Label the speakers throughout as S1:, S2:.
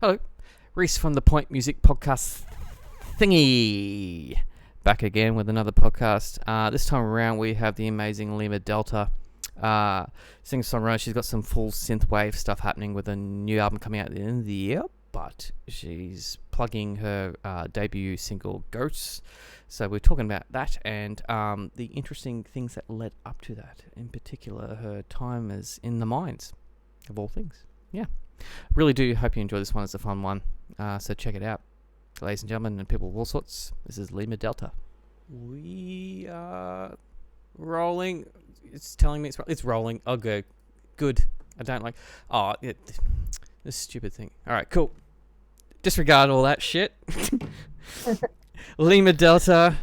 S1: Hello, Reese from the Point Music Pocast thingy. Back again with another podcast. This time around we have the amazing Lima Delta, singer-songwriter. She's got some full synthwave stuff happening with a new album coming out at the end of the year, but she's plugging her debut single, Ghosts. So we're talking about that and the interesting things that led up to that. In particular, her time as in the mines, of all things. Yeah. Really do hope you enjoy this one. It's a fun one. So check it out. Ladies and gentlemen and people of all sorts, this is Lima Delta. We are rolling. It's telling me it's rolling. Oh, good. I don't like... this stupid thing. All right, cool. Disregard all that shit. Lima Delta,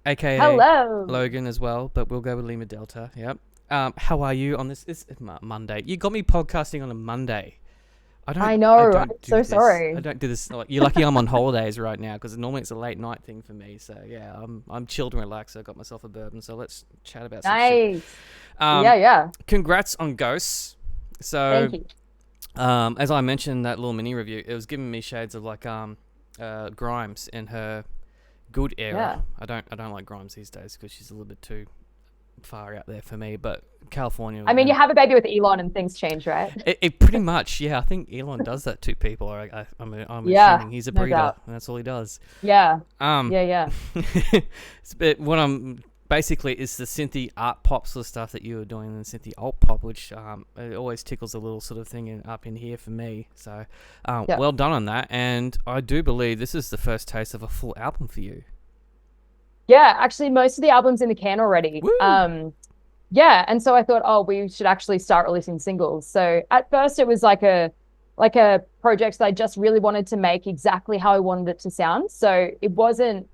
S1: a.k.a.
S2: Hello.
S1: Logan as well, but we'll go with Lima Delta. Yep. How are you on this? It's Monday. You got me podcasting on a Monday.
S2: I know. I'm so sorry.
S1: I don't do this. You're lucky I'm on holidays right now because normally it's a late night thing for me. So yeah, I'm chilled and relaxed. I got myself a bourbon. So let's chat about some shit.
S2: Yeah.
S1: Congrats on Ghosts. So,
S2: Thank you.
S1: as I mentioned in that little mini review, it was giving me shades of like Grimes in her good era.
S2: Yeah.
S1: I don't like Grimes these days because she's a little bit too far out there for me, but California.
S2: I mean, you have a baby with Elon and things change, right?
S1: It pretty much, yeah. I think Elon does that to people. I'm assuming he's a breeder, and that's all he does.
S2: Yeah.
S1: Yeah. But what I'm basically is the synthy art pop sort of stuff that you were doing, and synthy alt pop, which it always tickles a little sort of thing up in here for me. So, well done on that, and I do believe this is the first taste of a full album for you.
S2: Yeah, actually, most of the album's in the can already.
S1: Woo!
S2: Yeah, and so I thought, we should actually start releasing singles. So at first, it was like a project that I just really wanted to make exactly how I wanted it to sound. So it wasn't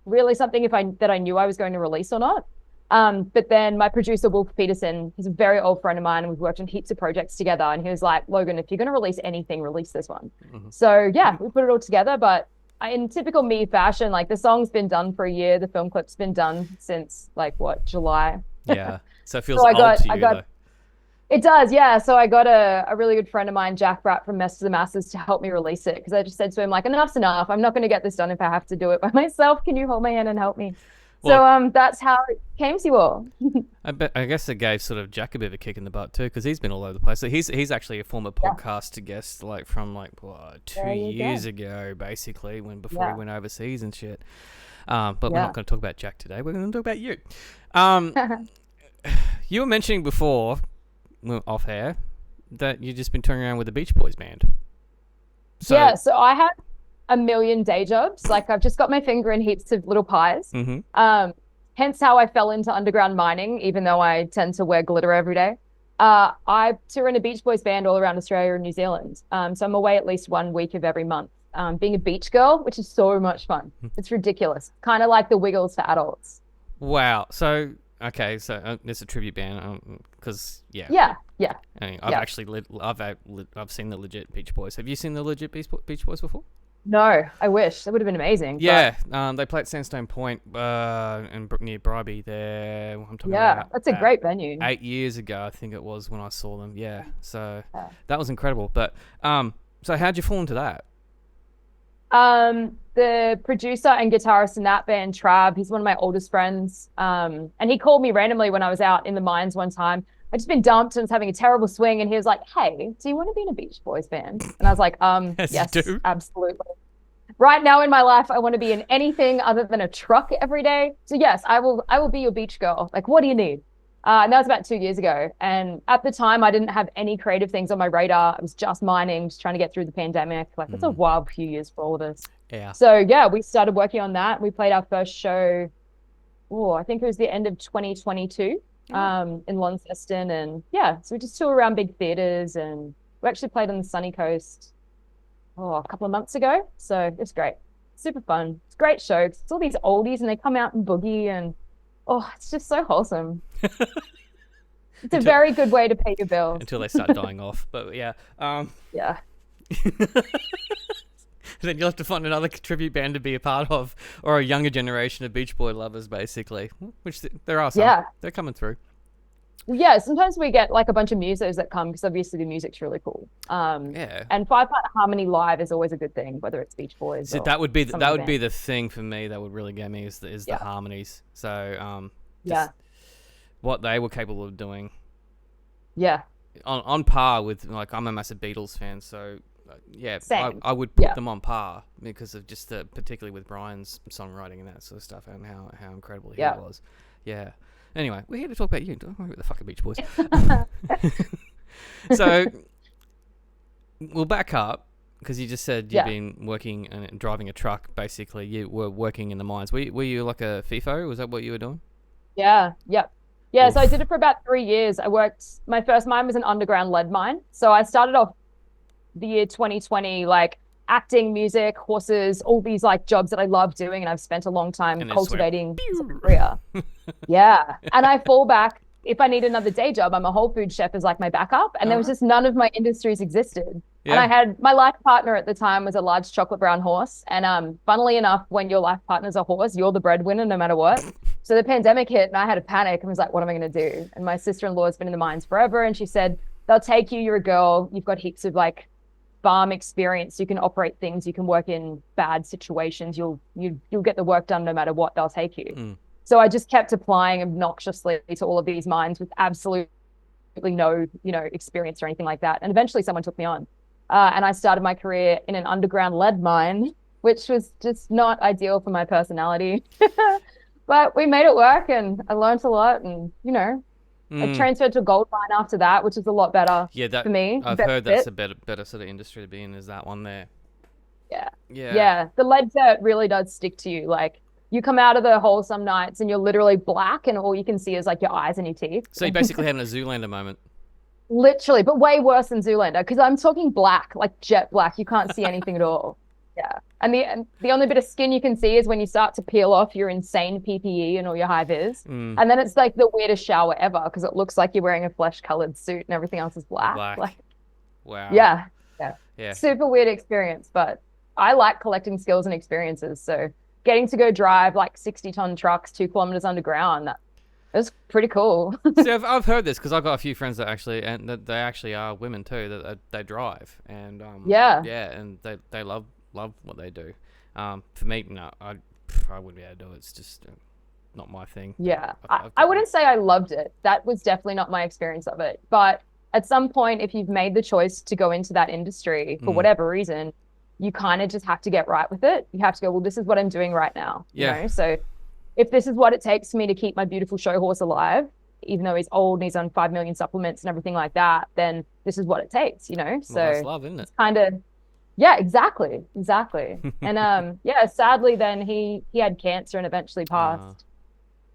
S2: really something that I knew I was going to release or not. But then my producer, Wolf Peterson, he's a very old friend of mine, and we've worked on heaps of projects together. And he was like, Logan, if you're going to release anything, release this one. Mm-hmm. So yeah, we put it all together, but in typical me fashion, like the song's been done for a year. The film clip's been done since July.
S1: Yeah. So it feels old to you, though.
S2: It does, yeah. So I got a really good friend of mine, Jack Bratt from Mess to the Masses, to help me release it. Because I just said to him, like, enough's enough. I'm not going to get this done if I have to do it by myself. Can you hold my hand and help me? Well, so that's how it came to you all.
S1: I guess it gave sort of Jack a bit of a kick in the butt too, because he's been all over the place. So he's actually a former podcast guest, from 2 years ago, basically, before he went overseas and shit. But we're not going to talk about Jack today. We're going to talk about you. You were mentioning before, off air, that you've just been touring around with the Beach Boys band.
S2: So I have a million day jobs. Like, I've just got my finger in heaps of little pies.
S1: Mm-hmm.
S2: Hence how I fell into underground mining, even though I tend to wear glitter every day. I tour in a Beach Boys band all around Australia and New Zealand. So I'm away at least 1 week of every month. Being a beach girl, which is so much fun. It's ridiculous. Kind of like the Wiggles for adults.
S1: Wow. So, okay. So it's a tribute band. Because,
S2: Yeah.
S1: I mean, I've seen the legit Beach Boys. Have you seen the legit Beach Boys before?
S2: No, I wish. That would have been amazing.
S1: Yeah, they play at Sandstone Point near Bribie there. I'm talking about
S2: that's a great venue.
S1: 8 years ago, I think it was, when I saw them. Yeah, so that was incredible. But so how'd you fall into that?
S2: The producer and guitarist in that band, Trav, he's one of my oldest friends. And he called me randomly when I was out in the mines one time. I'd just been dumped and was having a terrible swing, and he was like, hey, do you want to be in a Beach Boys band? And I was like, yes, absolutely. Right now in my life, I want to be in anything other than a truck every day. So yes, I will be your beach girl. Like, what do you need? And that was about 2 years ago. And at the time, I didn't have any creative things on my radar. I was just mining, just trying to get through the pandemic. Like, it's a wild few years for all of us.
S1: Yeah.
S2: So yeah, we started working on that. We played our first show, I think it was the end of 2022. In Launceston, and so we just tour around big theaters, and we actually played on the sunny coast a couple of months ago, so it's great, super fun. It's a great show. It's all these oldies and they come out and boogie, and it's just so wholesome. It's a very good way to pay your bills
S1: until they start dying off, but yeah. Then you'll have to find another tribute band to be a part of, or a younger generation of Beach Boy lovers, basically. Which there are some. Yeah. They're coming through.
S2: Yeah, sometimes we get like a bunch of musos that come because obviously the music's really cool.
S1: Yeah.
S2: And five-part harmony live is always a good thing, whether it's Beach Boys
S1: So
S2: or
S1: that would be
S2: some
S1: that
S2: other
S1: would be
S2: band.
S1: the thing for me that would really get me is the
S2: Yeah,
S1: harmonies. So
S2: yeah,
S1: just what they were capable of doing
S2: yeah.
S1: on par with, like, I'm a massive Beatles fan, so yeah,
S2: Same.
S1: I would put
S2: Yeah,
S1: them on par because of just particularly with Brian's songwriting and that sort of stuff and how incredible he
S2: yeah.
S1: was. Yeah. Anyway, we're here to talk about you. Don't worry about the fucking Beach Boys. So we'll back up because you just said you've
S2: Yeah,
S1: been working and driving a truck. Basically, you were working in the mines. Were you like a FIFO? Was that what you were doing?
S2: yeah, yeah. Yeah, so I did
S1: Oof.
S2: it for about 3 years. My first mine was an underground lead mine. So I started off the year 2020, like acting, music, horses, all these like jobs that I love doing. And I've spent a long time
S1: And then swear.
S2: cultivating as a
S1: Pew!
S2: career. Yeah. And I fall back if I need another day job. I'm a whole food chef as like my backup. And
S1: All
S2: there was
S1: right.
S2: just none of my industries existed. And I
S1: Yeah.
S2: had my life partner at the time was a large chocolate brown horse. And funnily enough, when your life partner's a horse, you're the breadwinner no matter what. So the pandemic hit and I had a panic and was like, what am I going to do? And my sister-in-law has been in the mines forever. And she said, they'll take you. You're a girl. You've got heaps of like farm experience. You can operate things. You can work in bad situations. You'll get the work done no matter what. They'll take you.
S1: Mm.
S2: So I just kept applying obnoxiously to all of these mines with absolutely no, experience or anything like that. And eventually someone took me on. And I started my career in an underground lead mine, which was just not ideal for my personality. But we made it work and I learned a lot. And, I
S1: Mm.
S2: transferred to a gold mine after that, which is a lot better
S1: Yeah,
S2: for
S1: that
S2: me.
S1: I've
S2: Better
S1: heard that's
S2: fit.
S1: a better sort of industry to be in. Is that one there?
S2: Yeah.
S1: Yeah.
S2: Yeah. The lead dirt really does stick to you. Like you come out of the hole some nights and you're literally black and all you can see is like your eyes and your teeth.
S1: So you basically having a Zoolander moment.
S2: Literally, but way worse than Zoolander because I'm talking black, like jet black. You can't see anything at all. Yeah. And the only bit of skin you can see is when you start to peel off your insane PPE and all your high vis.
S1: Mm.
S2: And then it's like the weirdest shower ever because it looks like you're wearing a flesh colored suit and everything else is black.
S1: Black.
S2: Like,
S1: Wow.
S2: yeah. Yeah.
S1: Yeah.
S2: Super weird experience, but I like collecting skills and experiences. So getting to go drive like 60-ton trucks 2 kilometers underground, that was pretty cool.
S1: See, I've heard this because I've got a few friends that actually, and that they actually are women too, that they drive and
S2: Yeah.
S1: yeah, and they love what they do. For me, no, I wouldn't be able to do it. It's just not my thing.
S2: Yeah.
S1: I've
S2: I
S1: got
S2: wouldn't say I loved it. That was definitely not my experience of it. But at some point, if you've made the choice to go into that industry for
S1: Mm.
S2: whatever reason, you kind of just have to get right with it. You have to go, well, this is what I'm doing right now,
S1: Yeah.
S2: So if this is what it takes for me to keep my beautiful show horse alive, even though he's old and he's on 5 million supplements and everything like that, then this is what it takes,
S1: Well,
S2: So
S1: that's love, isn't it?
S2: it's kind of, yeah, exactly. Exactly. And yeah, sadly then he had cancer and eventually
S1: Uh,
S2: passed.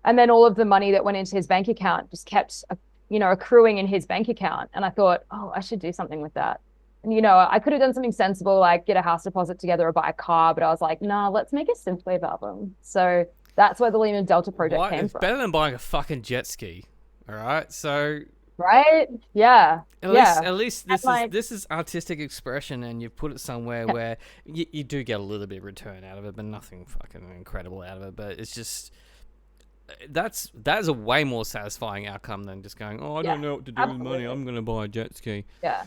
S2: And then all of the money that went into his bank account just kept, accruing in his bank account. And I thought, oh, I should do something with that. And, I could have done something sensible, like get a house deposit together or buy a car, but I was like, nah, let's make a synthwave album. So that's where the Lima Delta project came
S1: it's
S2: from.
S1: better than buying a fucking jet ski. All right, so
S2: Right? Yeah. Yeah.
S1: at least
S2: And like,
S1: this is artistic expression, and you've put it somewhere
S2: yeah,
S1: where you do get a little bit of return out of it, but nothing fucking incredible out of it. But it's just that is a way more satisfying outcome than just going, oh, I
S2: yeah,
S1: don't know what to do with money.
S2: absolutely.
S1: I'm gonna buy a jet ski,
S2: Yeah.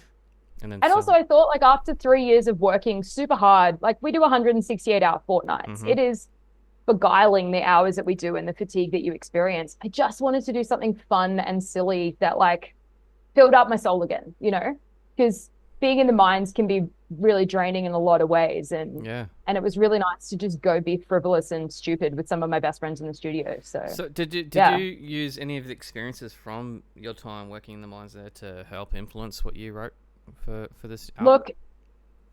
S1: and then
S2: And also,
S1: some.
S2: I thought like after 3 years of working super hard, like we do 168-hour fortnights.
S1: Mm-hmm.
S2: It is beguiling the hours that we do and the fatigue that you experience. I just wanted to do something fun and silly that like filled up my soul again, because being in the mines can be really draining in a lot of ways. And
S1: Yeah.
S2: and it was really nice to just go be frivolous and stupid with some of my best friends in the studio. So
S1: So did
S2: yeah.
S1: you use any of the experiences from your time working in the mines there to help influence what you wrote for this album?
S2: Look,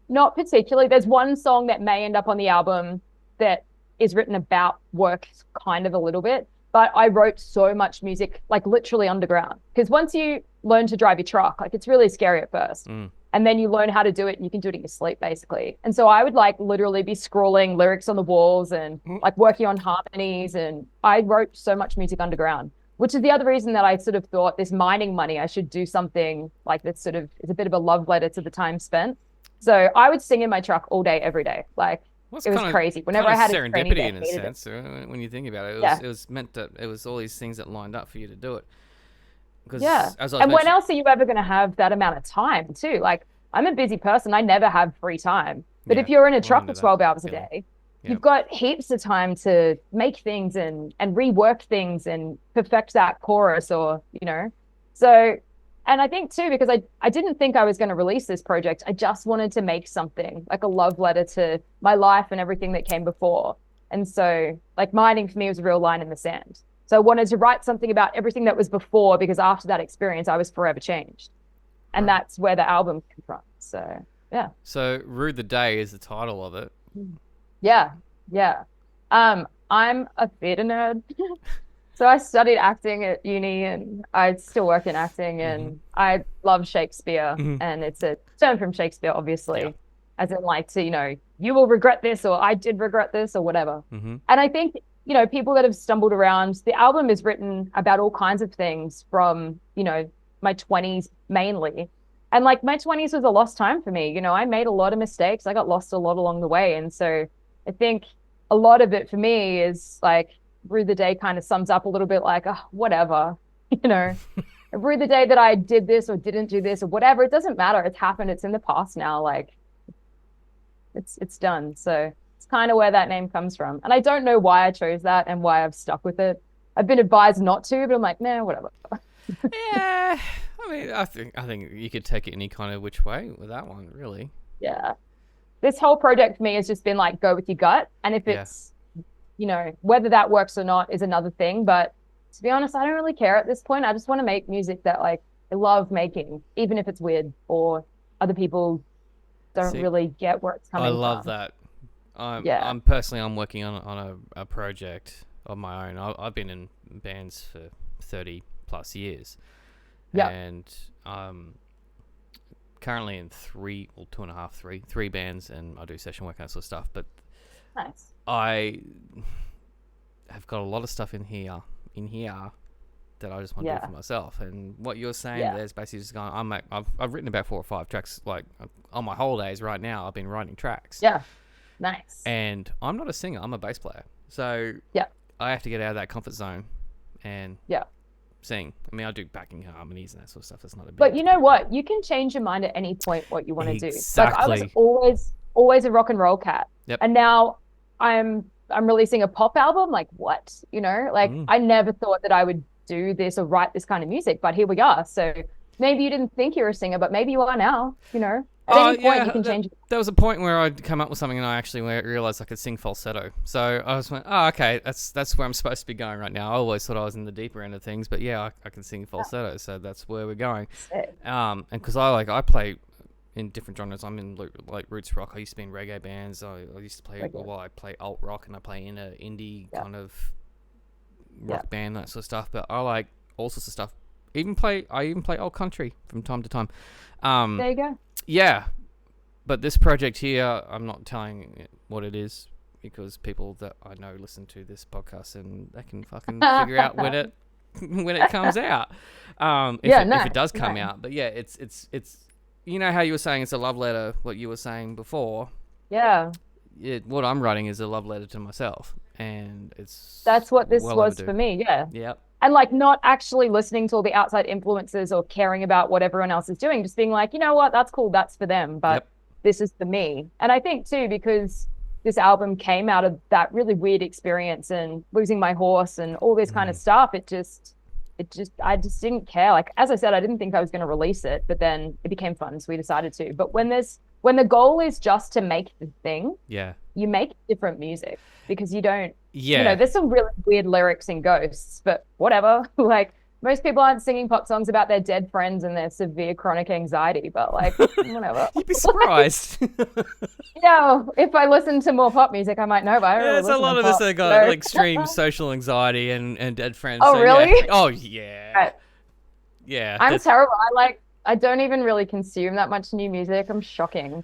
S2: not particularly. There's one song that may end up on the album that is written about work kind of a little bit, but I wrote so much music, like literally underground. Because once you learn to drive your truck, like it's really scary at first.
S1: Mm.
S2: And then you learn how to do it and you can do it in your sleep, basically. And so I would like literally be scrawling lyrics on the walls and like working on harmonies. And I wrote so much music underground, which is the other reason that I sort of thought this mining money, I should do something like that sort of is a bit of a love letter to the time spent. So I would sing in my truck all day, every day. Like
S1: Well,
S2: it was crazy. Whenever I had a training
S1: serendipity
S2: day, I
S1: in a
S2: hated it.
S1: sense when you think about it.
S2: Yeah.
S1: It was meant to. It was all these things that lined up for you to do it. Because as I was
S2: And when
S1: mentioning,
S2: else are you ever going to have that amount of time too? Like, I'm a busy person. I never have free time. But
S1: yeah,
S2: if you're in a
S1: well, I
S2: truck
S1: know
S2: for
S1: that
S2: 12 hours a
S1: feeling.
S2: day,
S1: Yeah.
S2: you've got heaps of time to make things and rework things and perfect that chorus or, So, and I think too, because I didn't think I was going to release this project. I just wanted to make something like a love letter to my life and everything that came before. And so, like, mining for me was a real line in the sand. So I wanted to write something about everything that was before, because after that experience, I was forever changed. And
S1: Right.
S2: that's where the album came from. So, yeah.
S1: So Rue the Day is the title of it.
S2: Yeah. Yeah. I'm a theater nerd. So I studied acting at uni and I still work in acting,
S1: Mm-hmm.
S2: and I love Shakespeare,
S1: Mm-hmm.
S2: and it's a term from Shakespeare,
S1: Yeah.
S2: obviously, as in like to, you will regret this or I did regret this or whatever.
S1: Mm-hmm.
S2: And I think, people that have stumbled around, the album is written about all kinds of things from, my 20s mainly. And like my 20s was a lost time for me. I made a lot of mistakes. I got lost a lot along the way. And so I think a lot of it for me is like, Rue the Day kind of sums up a little bit like, oh, whatever, you know, Rue the Day that I did this or didn't do this or whatever. It doesn't matter. It's happened. It's in the past now. Like it's done. So it's kind of where that name comes from. And I don't know why I chose that and why I've stuck with it. I've been advised not to, but I'm like, nah, whatever.
S1: Yeah. I mean, I think you could take it any kind of which way with that one, really.
S2: Yeah. This whole project for me has just been like, go with your gut. And if
S1: Yeah.
S2: it's, whether that works or not is another thing. But to be honest, I don't really care at this point. I just want to make music that like I love making, even if it's weird or other people don't
S1: See,
S2: really get where it's
S1: I
S2: coming
S1: love
S2: from.
S1: that. I'm
S2: Yeah.
S1: I'm personally I'm working on a project of my own. I've been in bands for 30 plus years,
S2: Yeah.
S1: and currently in two and a half, three bands, and I do session work and that sort of stuff. But
S2: Nice.
S1: I have got a lot of stuff in here that I just want to do
S2: Yeah.
S1: for myself. And what you're saying
S2: Yeah.
S1: there's basically just going. I've written about 4 or 5 tracks. Like on my holidays right now, I've been writing tracks.
S2: Yeah. Nice.
S1: And I'm not a singer. I'm a bass player. So
S2: Yeah.
S1: I have to get out of that comfort zone and
S2: Yeah.
S1: sing. I mean, I do backing harmonies and that sort of stuff. That's not a big
S2: But you know
S1: deal.
S2: what? You can change your mind at any point what you want to do. Like I was
S1: Exactly.
S2: always a rock and roll cat.
S1: Yep.
S2: And now I'm releasing a pop album. Like what? Like I never thought that I would do this or write this kind of music, but here we are. So maybe you didn't think you were a singer, but maybe you are now, At any point you can change it.
S1: There was a point where I'd come up with something and I actually realized I could sing falsetto. So I was like, oh, okay, that's where I'm supposed to be going right now. I always thought I was in the deeper end of things, but yeah, I can sing falsetto, so that's where we're going. And because I play in different genres. I'm in like roots rock. I used to be in reggae bands. I used to play I play alt rock, and I play in a indie kind of rock band, that sort of stuff. But I like all sorts of stuff. I even play old country from time to time.
S2: There you go.
S1: Yeah, but this project here, I'm not telling what it is because people that I know listen to this podcast and they can fucking figure out when it comes out. If it does come out. But yeah, it's you know how you were saying it's a love letter. What you were saying before.
S2: Yeah.
S1: What I'm writing is a love letter to myself, and
S2: that's what this
S1: well
S2: was
S1: overdue.
S2: for me. Yeah.
S1: Yep.
S2: And like not actually listening to all the outside influences or caring about what everyone else is doing, just being like, you know what, that's cool, that's for them, but this is for me. And I think too, because this album came out of that really weird experience and losing my horse and all this kind of stuff, I just didn't care. Like, as I said, I didn't think I was going to release it, but then it became fun, so we decided to. But when the goal is just to make the thing, you make different music because you don't, there's some really weird lyrics in Ghosts, but whatever. Like, most people aren't singing pop songs about their dead friends and their severe chronic anxiety, but like, whatever.
S1: You'd be surprised.
S2: If I listen to more pop music, I might know, but I don't really
S1: there's a
S2: listen
S1: lot
S2: to
S1: of us
S2: pop,
S1: that got
S2: so.
S1: extreme social anxiety and dead friends.
S2: Oh,
S1: so,
S2: really?
S1: Yeah. Oh, yeah.
S2: Right.
S1: Yeah.
S2: I'm terrible. I don't even really consume that much new music. I'm shocking.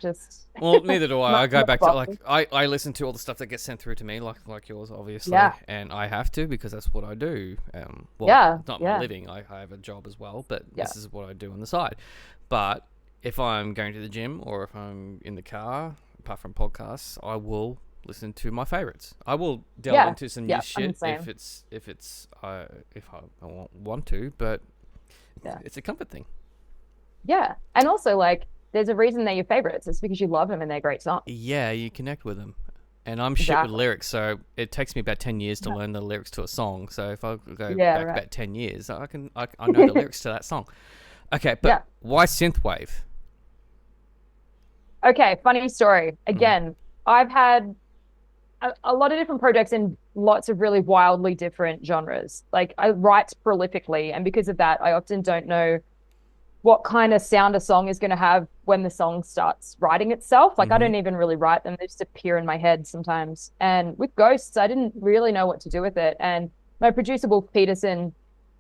S1: Well, neither do I. I go back to
S2: boxing.
S1: I listen to all the stuff that gets sent through to me, like yours, obviously.
S2: Yeah.
S1: And I have to because that's what I do. It's not my living. I have a job as well, but this is what I do on the side. But if I'm going to the gym or if I'm in the car, apart from podcasts, I will listen to my favorites. I will delve into some new shit if I want to, but
S2: Yeah.
S1: it's a comfort thing.
S2: Yeah. And also, like, there's a reason they're your favorites. It's because you love them and they're great songs.
S1: Yeah, you connect with them. And I'm shit with
S2: Exactly.
S1: lyrics, so it takes me about 10 years to learn the lyrics to a song. So if I go
S2: Yeah,
S1: back
S2: right.
S1: about 10 years, I know the lyrics to that song. Okay, but
S2: Yeah.
S1: why synthwave?
S2: Okay, funny story.
S1: Mm.
S2: Again, I've had a lot of different projects in lots of really wildly different genres. Like I write prolifically, and because of that, I often don't know what kind of sound a song is going to have when the song starts writing itself. Like I
S1: Mm-hmm.
S2: don't even really write them; they just appear in my head sometimes. And with Ghosts, I didn't really know what to do with it. And my producer Wolf Peterson,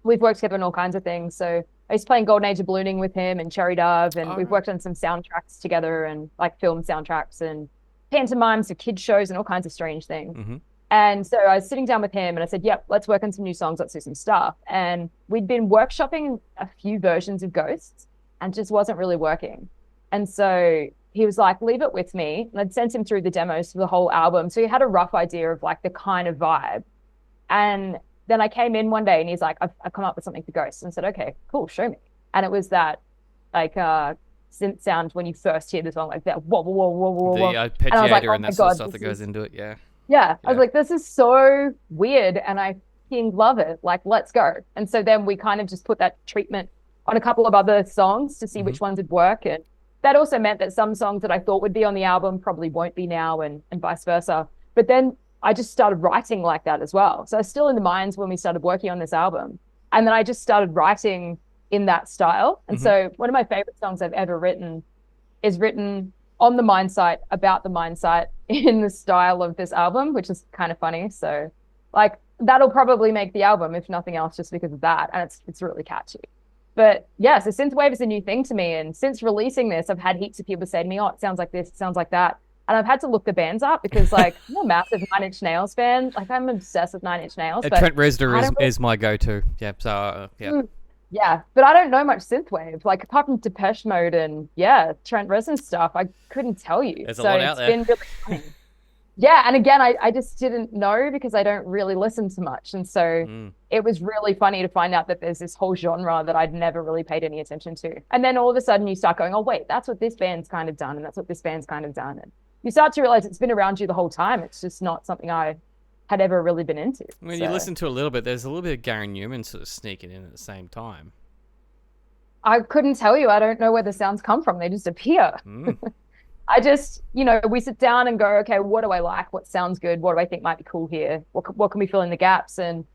S2: we've worked together on all kinds of things. So I used to play in Golden Age of Ballooning with him and Cherry Dove, and
S1: All
S2: we've
S1: right.
S2: worked on some soundtracks together and like film soundtracks and pantomimes for kids shows and all kinds of strange things.
S1: Mm-hmm.
S2: And so I was sitting down with him and I said, yep, let's work on some new songs. Let's do some stuff. And we'd been workshopping a few versions of Ghosts and just wasn't really working. And so he was like, leave it with me. And I'd sent him through the demos for the whole album. So he had a rough idea of like the kind of vibe. And then I came in one day and he's like, I've come up with something for Ghosts. And I said, okay, cool, show me. And it was that like synth sound when you first hear the song, like that whoa, whoa, whoa, whoa, whoa,
S1: The
S2: whoa. And I was like,
S1: arpeggiator
S2: oh
S1: and
S2: my
S1: that sort of
S2: God,
S1: stuff that goes into it. Yeah.
S2: yeah. I was
S1: Yeah.
S2: like, this is so weird and I fucking love it. Like, let's go. And so then we kind of just put that treatment on a couple of other songs to see
S1: Mm-hmm.
S2: which ones would work. And that also meant that some songs that I thought would be on the album probably won't be now and vice versa. But then I just started writing like that as well. So I was still in the mines when we started working on this album. And then I just started writing in that style. And
S1: Mm-hmm.
S2: so one of my favorite songs I've ever written is written on the mine site about the mine site in the style of this album, which is kind of funny. So like that'll probably make the album, if nothing else, just because of that. And it's really catchy. But yeah, so synthwave is a new thing to me. And since releasing this, I've had heaps of people say to me, oh, it sounds like this, it sounds like that. And I've had to look the bands up because like I'm a massive Nine Inch Nails fan. Like I'm obsessed with Nine Inch Nails, but
S1: Trent Reznor
S2: I don't really
S1: is my go-to. Yeah. So yeah.
S2: yeah, but I don't know much synthwave. Like apart from Depeche Mode and yeah, Trent Reznor stuff, I couldn't tell you.
S1: There's a
S2: So
S1: lot out
S2: it's
S1: there.
S2: been really funny. Yeah, and again, I just didn't know because I don't really listen to much. And so
S1: Mm.
S2: it was really funny to find out that there's this whole genre that I'd never really paid any attention to. And then all of a sudden you start going, oh, wait, that's what this band's kind of done. And that's what this band's kind of done. And you start to realize it's been around you the whole time. It's just not something I had ever really been into.
S1: When
S2: So
S1: you listen to a little bit, there's a little bit of Gary Newman sort of sneaking in at the same time.
S2: I couldn't tell you. I don't know where the sounds come from. They just appear.
S1: Mm.
S2: I just, we sit down and go, okay, what do I like? What sounds good? What do I think might be cool here? What can we fill in the gaps? And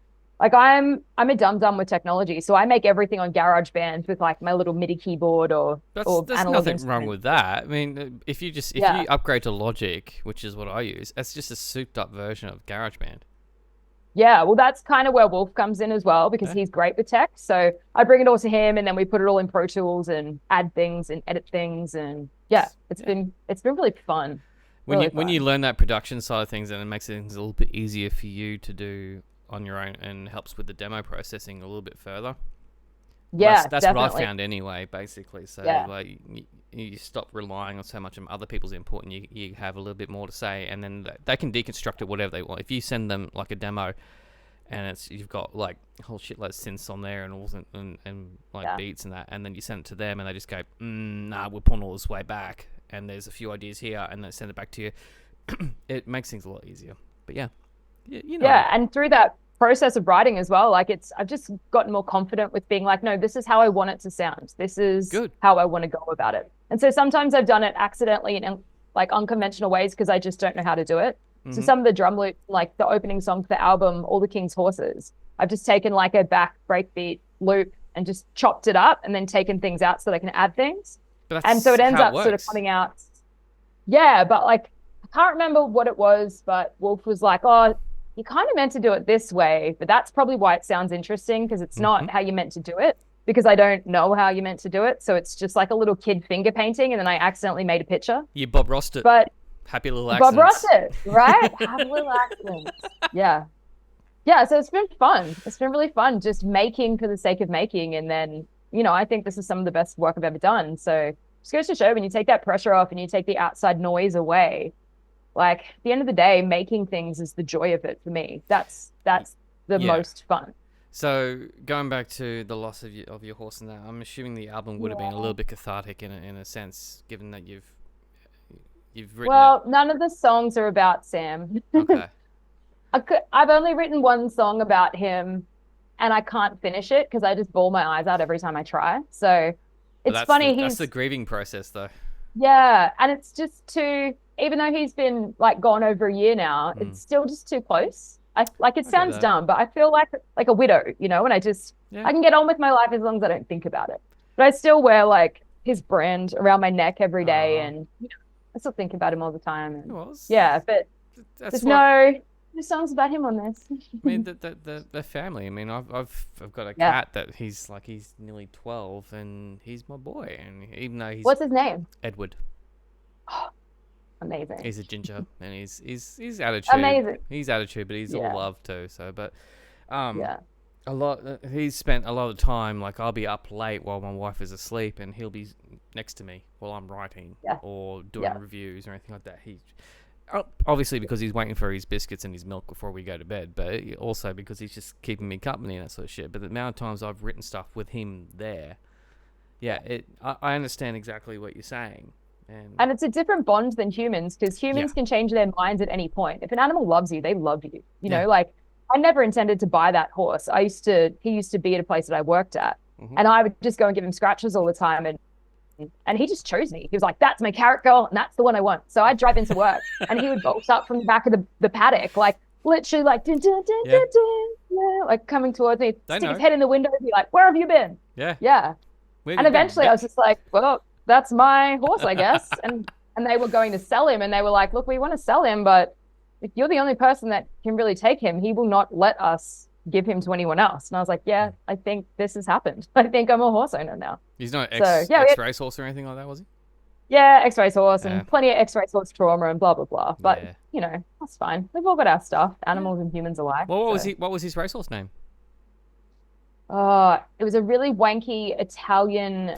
S2: like I'm a dum-dum with technology, so I make everything on GarageBand with like my little MIDI keyboard or
S1: There's
S2: analog
S1: nothing wrong
S2: instrument.
S1: with that. I mean, if you
S2: Yeah.
S1: upgrade to Logic, which is what I use, that's just a souped up version of GarageBand.
S2: Yeah, well, that's kind of where Wolf comes in as well because
S1: Yeah.
S2: he's great with tech. So I bring it all to him, and then we put it all in Pro Tools and add things and edit things, and yeah, it's been really fun.
S1: When
S2: Really
S1: when you
S2: fun.
S1: learn that production side of things, then it makes things a little bit easier for you to do on your own and helps with the demo processing a little bit further.
S2: Yeah,
S1: That's what I
S2: definitely.
S1: found anyway, basically. So
S2: Yeah.
S1: like you stop relying on so much of other people's input, and you have a little bit more to say, and then they can deconstruct it whatever they want. If you send them like a demo, and you've got like a whole shitload of synths on there and all and like
S2: Yeah.
S1: beats and that, and then you send it to them, and they just go, nah, we're pulling all this way back, and there's a few ideas here, and they send it back to you. It makes things a lot easier. But yeah, you know.
S2: Yeah, and through that process of writing as well, like I've just gotten more confident with being like, no, this is how I want it to sound. This is
S1: Good.
S2: how I want to go about it. And so sometimes I've done it accidentally in like unconventional ways because I just don't know how to do it. So
S1: Mhm.
S2: some of the drum loop, like the opening song for the album, All the King's Horses, I've just taken like a back breakbeat loop and just chopped it up and then taken things out so that I can add things.
S1: But
S2: And so it ends
S1: how
S2: up sort of
S1: works.
S2: coming out. Yeah, but like I can't remember what it was, but Wolf was like, oh, you kind of meant to do it this way, but that's probably why it sounds interesting because it's not how you meant to do it because I don't know how you meant to do it. So it's just like a little kid finger painting and then I accidentally made a picture.
S1: You Bob Rossed it.
S2: But
S1: Happy little
S2: Bob
S1: accidents.
S2: Ross it, right? Have little accidents. Yeah. Yeah, so it's been fun. It's been really fun just making for the sake of making. And then, I think this is some of the best work I've ever done. So just goes to show when you take that pressure off and you take the outside noise away, like at the end of the day, making things is the joy of it for me. That's the
S1: Yeah.
S2: most fun.
S1: So going back to the loss of your horse and that, I'm assuming the album would have been a little bit cathartic in a sense, given that you've written
S2: Well, none of the songs are about Sam.
S1: it. Okay.
S2: I've only written one song about him, and I can't finish it because I just bawl my eyes out every time I try. So
S1: But
S2: it's funny.
S1: that's the grieving process, though.
S2: Yeah, and it's just too. Even though he's been like gone over a year now, it's still just too close. It sounds dumb, but I feel like a widow, and I can get on with my life as long as I don't think about it. But I still wear like his brand around my neck every day, and I still think about him all the time. And, but there's no songs about him on this.
S1: I mean, the family. I mean, I've got a cat that he's nearly 12, and he's my boy. And even though
S2: what's his name?
S1: Edward.
S2: Oh, amazing.
S1: He's a ginger, and he's attitude.
S2: Amazing.
S1: He's attitude, but he's all love too. So, but he's spent a lot of time. Like I'll be up late while my wife is asleep, and he'll be next to me while I'm writing or doing reviews or anything like that. Obviously because he's waiting for his biscuits and his milk before we go to bed, but also because he's just keeping me company and that sort of shit. But the amount of times I've written stuff with him there, I understand exactly what you're saying. And
S2: it's a different bond than humans, because humans can change their minds at any point. If an animal loves you, they love you. You know, like I never intended to buy that horse. He used to be at a place that I worked at, and I would just go and give him scratches all the time, and he just chose me. He was like, that's my carrot girl, and that's the one I want. So I'd drive into work, and he would bolt up from the back of the paddock, like literally like, dun, dun, dun, dun, dun, like coming towards me, stick his head in the window and be like, where have you been? Yeah. And eventually I was just like, well, that's my horse, I guess. and they were going to sell him, and they were like, look, we want to sell him, but if you're the only person that can really take him, he will not let us give him to anyone else. And I was like, I think this has happened. I think I'm a horse owner now.
S1: He's not ex-race horse or anything like that, was he?
S2: Yeah, ex-race horse and plenty of ex-race horse trauma and blah, blah, blah. But, that's fine. We've all got our stuff, animals and humans alike.
S1: Well, what was his racehorse name?
S2: Oh, it was a really wanky Italian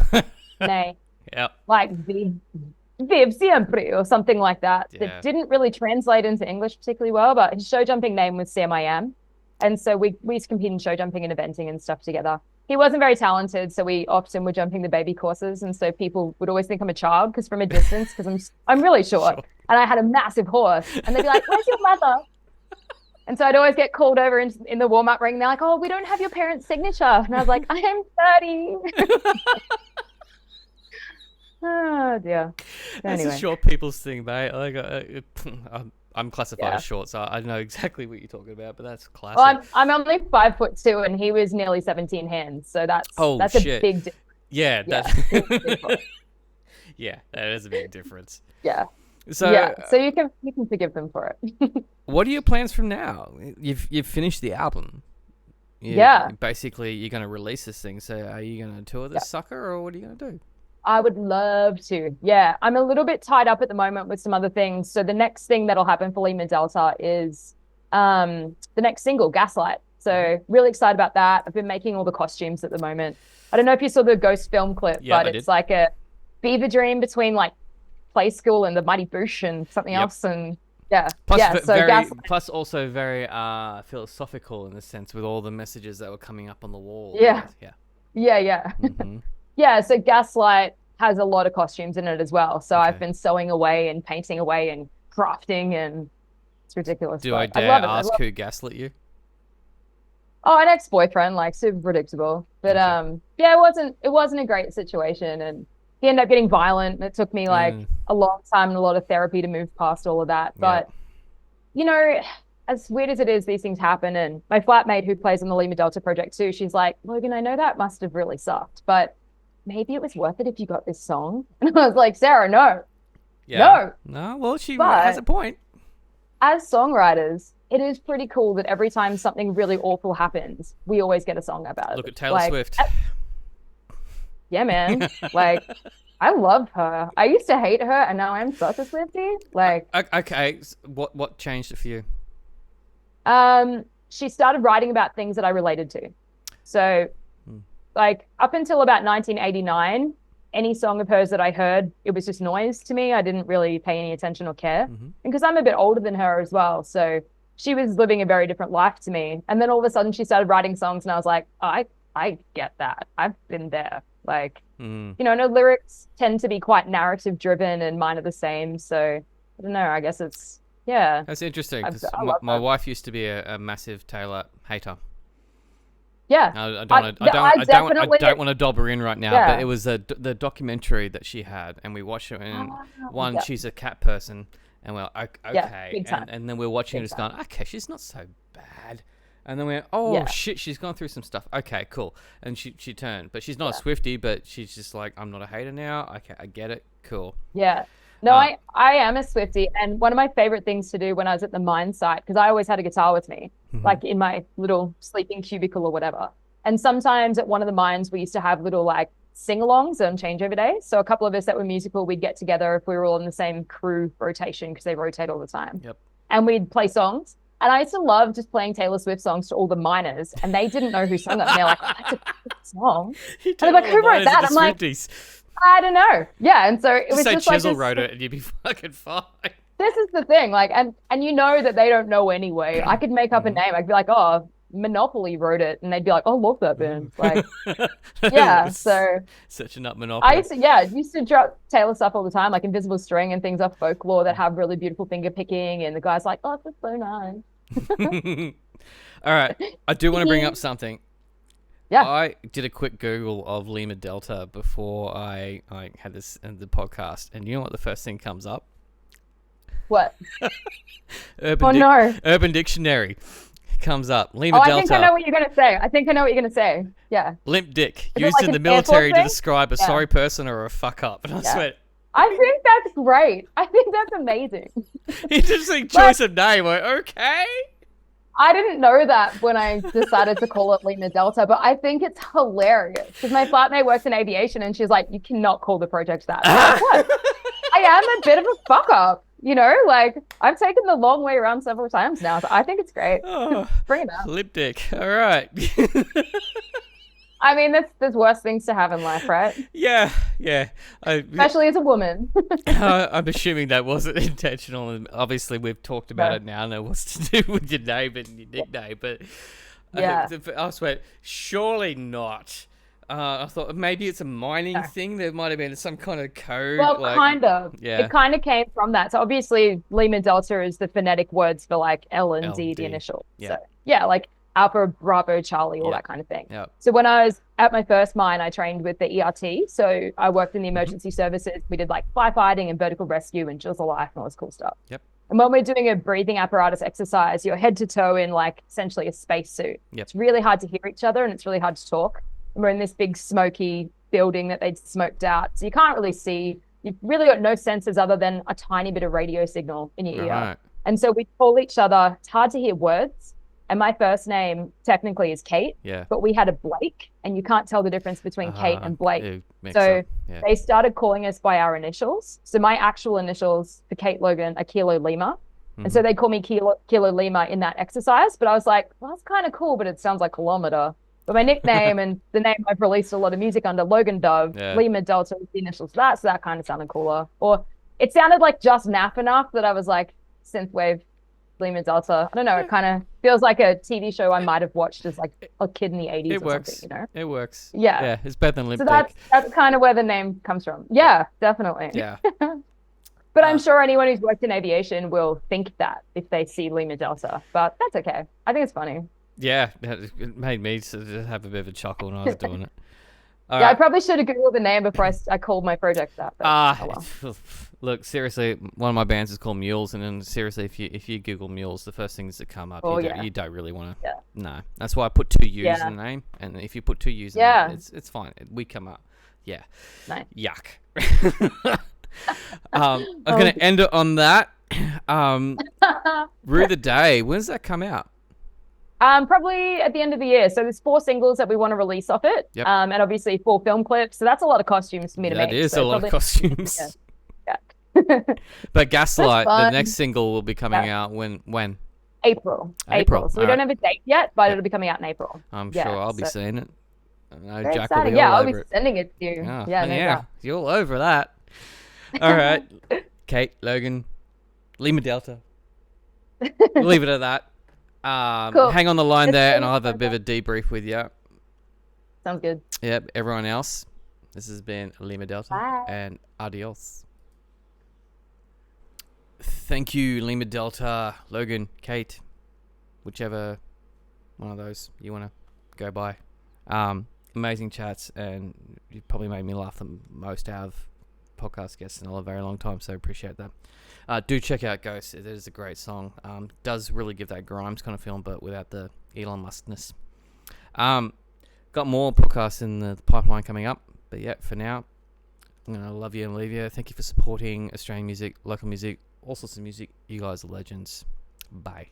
S2: name.
S1: Yeah.
S2: Like Viv Siempre or something like that. That didn't really translate into English particularly well, but his show jumping name was Sam I Am. And so we used to compete in show jumping and eventing and stuff together. He wasn't very talented, so we often were jumping the baby courses, and so people would always think I'm a child because from a distance, because I'm really short, and I had a massive horse, and they'd be like, "Where's your mother?" And so I'd always get called over in the warm up ring. And they're like, "Oh, we don't have your parents' signature," and I was like, "I am 30." Oh dear.
S1: That's
S2: anyway.
S1: a short people's thing, mate. Like, I'm classified as short, so I know exactly what you're talking about. But that's classic.
S2: Well, I'm only 5'2", and he was nearly 17 hands, so that's a big difference.
S1: Yeah, yeah, that is a big difference.
S2: Yeah.
S1: So
S2: so you can forgive them for it.
S1: What are your plans from now? You've finished the album. Basically, you're going to release this thing. So are you going to tour this sucker, or what are you going to do?
S2: I would love to. Yeah, I'm a little bit tied up at the moment with some other things. So the next thing that'll happen for Lima Delta is the next single, Gaslight. So really excited about that. I've been making all the costumes at the moment. I don't know if you saw the Ghost film clip, but it's like a fever dream between like Play School and the Mighty Boosh and something else. And
S1: plus also very philosophical in the sense with all the messages that were coming up on the wall.
S2: Yeah.
S1: Mm-hmm.
S2: Yeah, so Gaslight has a lot of costumes in it as well. So I've been sewing away and painting away and crafting, and it's ridiculous.
S1: Do I dare ask who gaslit you?
S2: Oh, an ex-boyfriend, like super predictable. But it wasn't a great situation, and he ended up getting violent, and it took me like a long time and a lot of therapy to move past all of that. But as weird as it is, these things happen. And my flatmate who plays on the Lima Delta project too, she's like, Logan, I know that must have really sucked, but maybe it was worth it if you got this song. And I was like, Sarah, no.
S1: No, well, she has a point.
S2: As songwriters, it is pretty cool that every time something really awful happens, we always get a song about it.
S1: Look at Taylor Swift.
S2: Yeah, man. Like, I love her. I used to hate her, and now I'm such a Swiftie. Like,
S1: okay, what changed it for you?
S2: She started writing about things that I related to. So, like, up until about 1989, any song of hers that I heard, it was just noise to me. I didn't really pay any attention or care. And because I'm a bit older than her as well, so she was living a very different life to me. And then all of a sudden she started writing songs and I was like, oh, I get that. I've been there. Like, you know, no, lyrics tend to be quite narrative driven and mine are the same. So I don't know. I guess it's, yeah.
S1: That's interesting because my wife used to be a massive Taylor hater.
S2: Yeah.
S1: I don't want to dob her in right now, but it was the documentary that she had, and we watched it. And she's a cat person, and we're like, okay, and then we're watching it, just going, okay, she's not so bad. And then we went, oh shit, she's gone through some stuff. Okay, cool. And she turned, but she's not a Swiftie, but she's just like, I'm not a hater now. Okay, I get it. Cool.
S2: Yeah. No, I am a Swiftie, and one of my favorite things to do when I was at the mine site, because I always had a guitar with me, like in my little sleeping cubicle or whatever. And sometimes at one of the mines, we used to have little like sing-alongs on changeover days. So a couple of us that were musical, we'd get together if we were all in the same crew rotation, because they rotate all the time.
S1: Yep.
S2: And we'd play songs. And I used to love just playing Taylor Swift songs to all the miners, and they didn't know who sung them. And they're like, that's a good song. And they're like, who wrote that? I'm like, I don't know. Yeah, and so it was just like
S1: Chisel wrote it, and you'd be fucking fine.
S2: This is the thing, like, and you know that they don't know anyway. I could make up a name. I'd be like, oh, Monopoly wrote it, and they'd be like, oh, love that band. Like, yeah. So
S1: such a nut Monopoly.
S2: I used to drop Taylor stuff all the time, like Invisible String and things off Folklore that have really beautiful finger picking, and the guy's like, oh, that's so nice.
S1: All right, I do want to bring up something.
S2: Yeah.
S1: I did a quick Google of Lima Delta before I had this in the podcast, and you know what the first thing comes up?
S2: What?
S1: No. Urban Dictionary comes up. Lima Delta.
S2: I think I know what you're going to say. Yeah.
S1: Limp dick, used in the military to describe a sorry person or a fuck up. And I swear.
S2: I think that's great. I think that's amazing.
S1: Interesting choice of name. Like, okay.
S2: I didn't know that when I decided to call it Lima Delta, but I think it's hilarious because my flatmate works in aviation and she's like, you cannot call the project that. I'm like, what? I am a bit of a fuck up, you know? Like, I've taken the long way around several times now, so I think it's great.
S1: Oh,
S2: bring it up.
S1: Lip dick. All right.
S2: I mean, there's worse things to have in life, right?
S1: Yeah.
S2: Especially as a woman.
S1: I'm assuming that wasn't intentional, and obviously we've talked about it now, and it was to do with your name and your nickname, but I swear, surely not. I thought maybe it's a mining thing. There might have been some kind of code.
S2: Well, kind of. Yeah. It kind of came from that. So obviously, Lima Delta is the phonetic words for like L and D, the initial. Yeah. So yeah, like Alpha, Bravo, Charlie, all that kind of thing.
S1: Yep.
S2: So when I was at my first mine, I trained with the ERT. So I worked in the emergency services. We did like firefighting and vertical rescue and Jaws of Life and all this cool stuff.
S1: Yep.
S2: And when we're doing a breathing apparatus exercise, you're head to toe in like essentially a spacesuit.
S1: Yep.
S2: It's really hard to hear each other and it's really hard to talk. And we're in this big smoky building that they'd smoked out. So you can't really see. You've really got no senses other than a tiny bit of radio signal in your ear.
S1: Right.
S2: And so we call each other. It's hard to hear words. And my first name technically is Kate, but we had a Blake, and you can't tell the difference between Kate and Blake. So they started calling us by our initials. So my actual initials for Kate Logan are Kilo Lima. And so they call me Kilo Lima in that exercise. But I was like, well, that's kind of cool, but it sounds like kilometer. But my nickname and the name I've released a lot of music under, Logan Dove, Lima Delta, the initials of that. So that kind of sounded cooler. Or it sounded like just naff enough that I was like, synthwave Lima Delta. I don't know. It kind of feels like a TV show I might have watched as like a kid in the 80s or something, you know?
S1: It works.
S2: Yeah.
S1: Yeah, it's better than Limp
S2: So
S1: Dick.
S2: that's kind of where the name comes from. Yeah, definitely.
S1: Yeah.
S2: But I'm sure anyone who's worked in aviation will think that if they see Lima Delta. But that's okay. I think it's funny.
S1: Yeah, it made me sort of have a bit of a chuckle when I was doing it.
S2: All right. I probably should have Googled the name before I called my project that.
S1: Look, seriously, one of my bands is called Mules, and then seriously, if you Google Mules, the first things that come up, you don't really want to. Yeah. No, that's why I put 2 U's in the name, and if you put 2 U's in the name, it's fine. We come up. Yeah.
S2: Nice.
S1: Yuck. I'm going to end it on that. Rue the Day, when does that come out?
S2: Probably at the end of the year. So there's 4 singles that we want to release off it.
S1: Yep.
S2: And obviously 4 film clips. So that's a lot of costumes for me to make.
S1: That is a lot of costumes.
S2: Yeah.
S1: But Gaslight, the next single will be coming out when?
S2: April. So we don't have a date yet, but it'll be coming out in April.
S1: I'm sure I'll be seeing it.
S2: Jack will be all over it. Sending it to you.
S1: You're all over that. All right. Kate, Logan, Lima Delta. We'll leave it at that.
S2: Cool.
S1: Hang on the line
S2: It's
S1: there,
S2: been
S1: and
S2: a
S1: I'll have a
S2: pleasure.
S1: bit of a debrief with you.
S2: Sounds good.
S1: Yep, everyone else, this has been Lima Delta,
S2: Bye.
S1: and adios. Thank you, Lima Delta, Logan, Kate, whichever one of those you want to go by. Amazing chats, and you probably made me laugh the most out of podcast guests in a very long time, so appreciate that. Do check out Ghost. It is a great song. Does really give that Grimes kind of feeling, but without the Elon Muskness. Got more podcasts in the pipeline coming up, but yeah, for now, I'm going to love you and leave you. Thank you for supporting Australian music, local music, all sorts of music. You guys are legends. Bye.